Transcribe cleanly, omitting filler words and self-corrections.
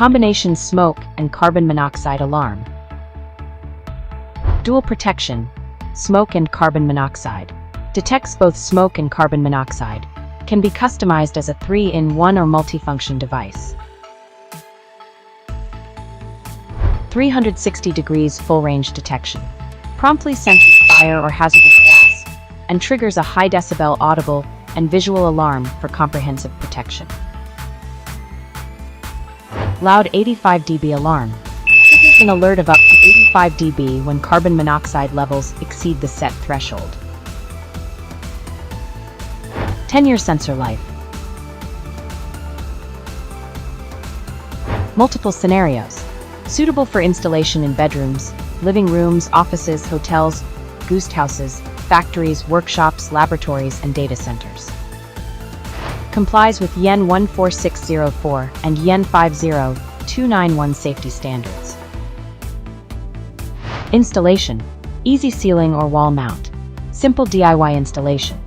Combination smoke and carbon monoxide alarm. Dual protection, smoke and carbon monoxide. Detects both smoke and carbon monoxide. Can be customized as a 3-in-1 or multifunction device. 360 degrees full range detection. Promptly senses fire or hazardous gas and triggers a high decibel audible and visual alarm for comprehensive protection. Loud 85 dB alarm. Triggers an alert of up to 85 dB when carbon monoxide levels exceed the set threshold. 10-year sensor life. Multiple scenarios. Suitable for installation in bedrooms, living rooms, offices, hotels, guest houses, factories, workshops, laboratories, and data centers. Complies with EN 14604 and EN 50291 safety standards. Installation. Easy ceiling or wall mount. Simple DIY installation.